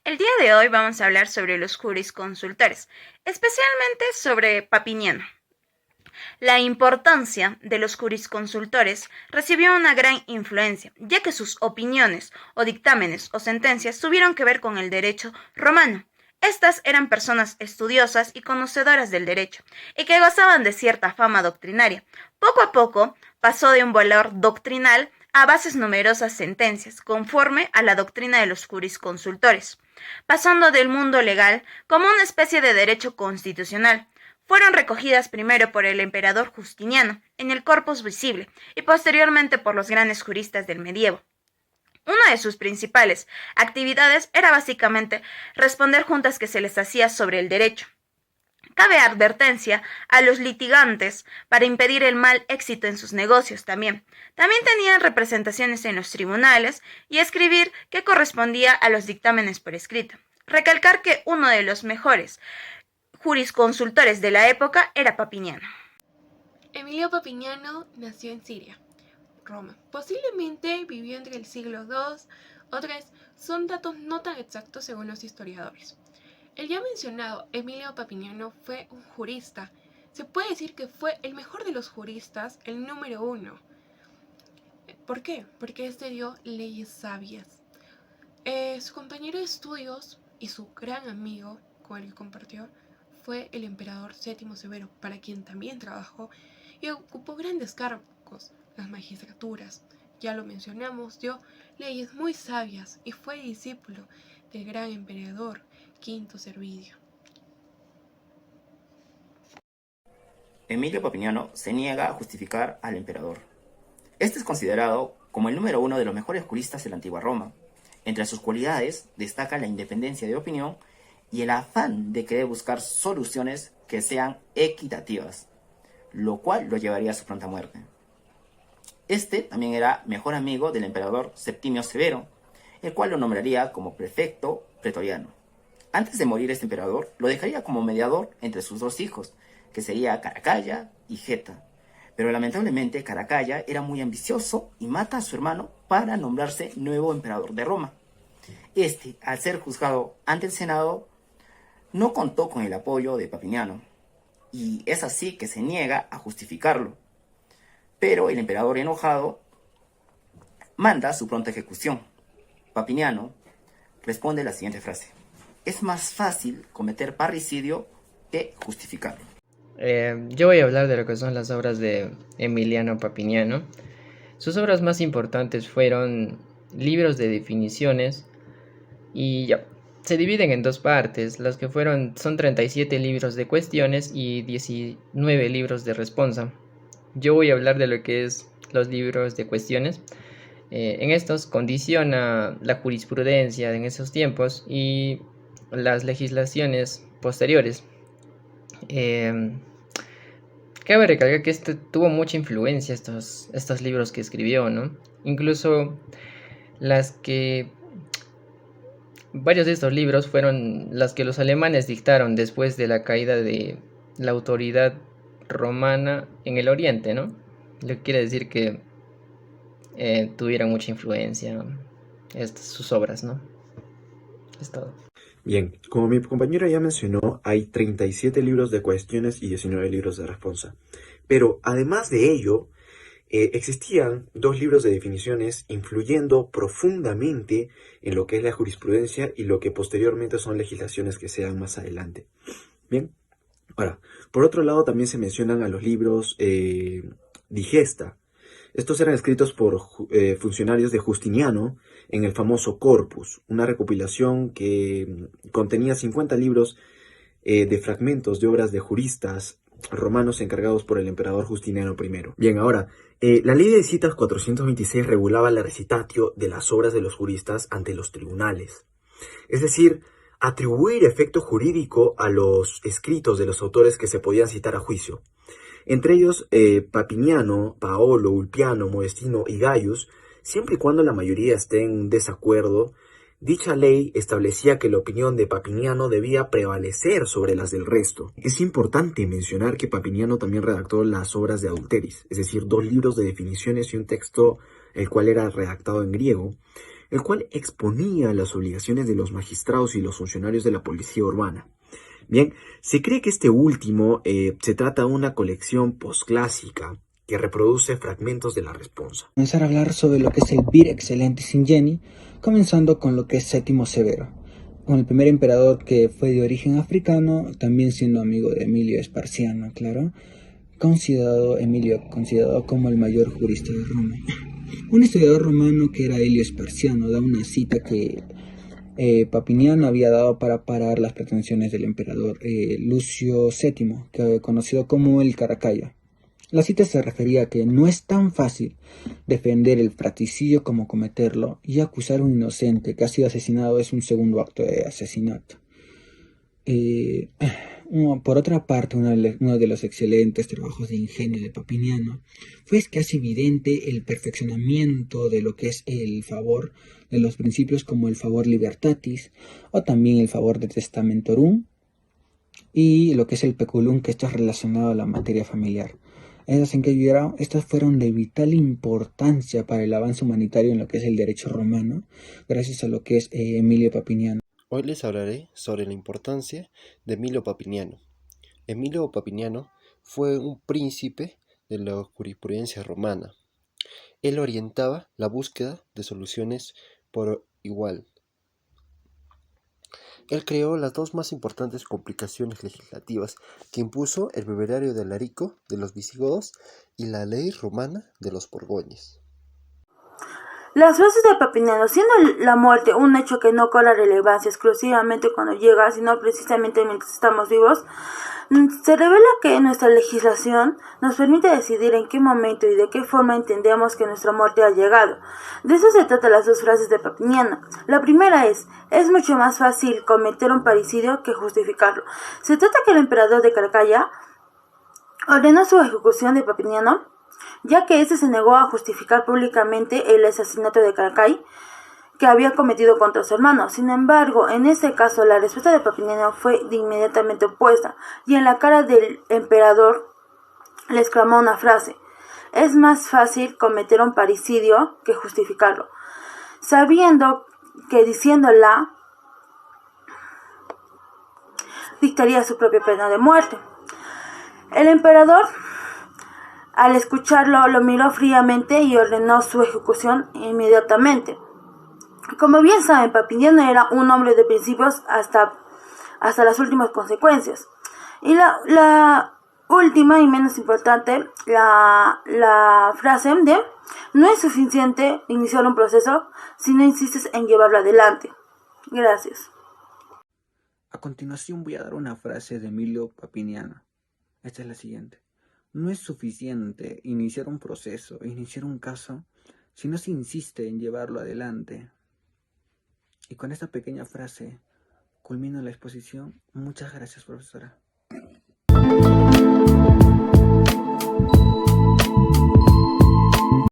El día de hoy vamos a hablar sobre los jurisconsultores, especialmente sobre Papiniano. La importancia de los jurisconsultores recibió una gran influencia, ya que sus opiniones o dictámenes o sentencias tuvieron que ver con el derecho romano. Estas eran personas estudiosas y conocedoras del derecho, y que gozaban de cierta fama doctrinaria. Poco a poco pasó de un valor doctrinal a bases numerosas sentencias, conforme a la doctrina de los jurisconsultores, pasando del mundo legal como una especie de derecho constitucional. Fueron recogidas primero por el emperador Justiniano en el Corpus Visible y posteriormente por los grandes juristas del medievo. Una de sus principales actividades era básicamente responder juntas que se les hacía sobre el derecho. Cabe advertencia a los litigantes para impedir el mal éxito en sus negocios también. También tenían representaciones en los tribunales y escribir que correspondía a los dictámenes por escrito. Recalcar que uno de los mejores jurisconsultores de la época era Papiniano. Emilio Papiniano nació en Siria, Roma. Posiblemente vivió entre el siglo II o III, son datos no tan exactos según los historiadores. El ya mencionado Emilio Papiniano fue un jurista. Se puede decir que fue el mejor de los juristas, el número uno. ¿Por qué? Porque este dio leyes sabias. Su compañero de estudios y su gran amigo con el que compartió fue el emperador Séptimo Severo, para quien también trabajó y ocupó grandes cargos, las magistraturas. Ya lo mencionamos, dio leyes muy sabias y fue discípulo del gran emperador Quinto Servidio. Emilio Papiniano se niega a justificar al emperador. Este es considerado como el número uno de los mejores juristas de la antigua Roma. Entre sus cualidades destaca la independencia de opinión y el afán de querer buscar soluciones que sean equitativas, lo cual lo llevaría a su pronta muerte. Este también era mejor amigo del emperador Septimio Severo, el cual lo nombraría como prefecto pretoriano. Antes de morir este emperador, lo dejaría como mediador entre sus dos hijos, que sería Caracalla y Geta. Pero lamentablemente Caracalla era muy ambicioso y mata a su hermano para nombrarse nuevo emperador de Roma. Este, al ser juzgado ante el Senado, no contó con el apoyo de Papiniano, y es así que se niega a justificarlo. Pero el emperador, enojado, manda su pronta ejecución. Papiniano responde la siguiente frase: es más fácil cometer parricidio que justificarlo. Yo voy a hablar de lo que son las obras de Emiliano Papiniano. Sus obras más importantes fueron libros de definiciones y ya, se dividen en dos partes. Las que son 37 libros de cuestiones y 19 libros de responsa. Yo voy a hablar de lo que es los libros de cuestiones. En estos condiciona la jurisprudencia en esos tiempos y las legislaciones posteriores. Cabe recalcar que tuvo mucha influencia estos libros que escribió, ¿no? Incluso varios de estos libros fueron las que los alemanes dictaron después de la caída de la autoridad romana en el Oriente, ¿no? Lo que quiere decir que tuvieron mucha influencia sus obras, ¿no? Es todo. Bien, como mi compañero ya mencionó, hay 37 libros de cuestiones y 19 libros de responsa. Pero además de ello, existían 2 libros de definiciones influyendo profundamente en lo que es la jurisprudencia y lo que posteriormente son legislaciones que se dan más adelante. Bien, ahora, por otro lado también se mencionan a los libros digesta. Estos eran escritos por funcionarios de Justiniano en el famoso Corpus, una recopilación que contenía 50 libros de fragmentos de obras de juristas romanos encargados por el emperador Justiniano I. Bien, ahora, la ley de citas 426 regulaba la recitatio de las obras de los juristas ante los tribunales. Es decir, atribuir efecto jurídico a los escritos de los autores que se podían citar a juicio. Entre ellos, Papiniano, Paolo, Ulpiano, Modestino y Gaius, siempre y cuando la mayoría esté en desacuerdo, dicha ley establecía que la opinión de Papiniano debía prevalecer sobre las del resto. Es importante mencionar que Papiniano también redactó las obras de Adulteris, es decir, 2 libros de definiciones y un texto el cual era redactado en griego, el cual exponía las obligaciones de los magistrados y los funcionarios de la policía urbana. Bien, se cree que este último se trata de una colección posclásica que reproduce fragmentos de la responsa. Comenzar a hablar sobre lo que es el Vir Excellentis Ingeni, comenzando con lo que es Séptimo Severo, con el primer emperador que fue de origen africano, también siendo amigo de Emilio Esparciano, claro, considerado como el mayor jurista de Roma. Un historiador romano que era Helio Esparciano da una cita que Papiniano había dado para parar las pretensiones del emperador Lucio VII, conocido como el Caracalla. La cita se refería a que no es tan fácil defender el fratricidio como cometerlo, y acusar a un inocente que ha sido asesinado es un segundo acto de asesinato. Por otra parte, uno de los excelentes trabajos de ingenio de Papiniano fue que hace evidente el perfeccionamiento de lo que es el favor de los principios, como el favor libertatis o también el favor de testamentorum, y lo que es el peculum, que esto es relacionado a la materia familiar. Esas en que ayudaron, estas fueron de vital importancia para el avance humanitario en lo que es el derecho romano, gracias a lo que es Emilio Papiniano. Hoy les hablaré sobre la importancia de Emilio Papiniano. Emilio Papiniano fue un príncipe de la jurisprudencia romana. Él orientaba la búsqueda de soluciones por igual. Él creó las dos más importantes complicaciones legislativas que impuso el Breviario de Alarico de los visigodos y la Ley Romana de los Borgoñas. Las frases de Papiniano, siendo la muerte un hecho que no cobra relevancia exclusivamente cuando llega, sino precisamente mientras estamos vivos, se revela que nuestra legislación nos permite decidir en qué momento y de qué forma entendemos que nuestra muerte ha llegado. De eso se tratan las dos frases de Papiniano. La primera es mucho más fácil cometer un parricidio que justificarlo. Se trata que el emperador de Caracalla ordenó su ejecución de Papiniano, ya que éste se negó a justificar públicamente el asesinato de Caracay que había cometido contra su hermano. Sin embargo, en este caso, la respuesta de Papiniano fue de inmediatamente opuesta, y en la cara del emperador le exclamó una frase: es más fácil cometer un parricidio que justificarlo, sabiendo que diciéndola dictaría su propia pena de muerte. El emperador, al escucharlo, lo miró fríamente y ordenó su ejecución inmediatamente. Como bien saben, Papiniano era un hombre de principios hasta las últimas consecuencias. Y la última y menos importante, la frase de: no es suficiente iniciar un proceso si no insistes en llevarlo adelante. Gracias. A continuación voy a dar una frase de Emilio Papiniano. Esta es la siguiente: no es suficiente iniciar un proceso, iniciar un caso, si no se insiste en llevarlo adelante. Y con esta pequeña frase culmino la exposición. Muchas gracias, profesora.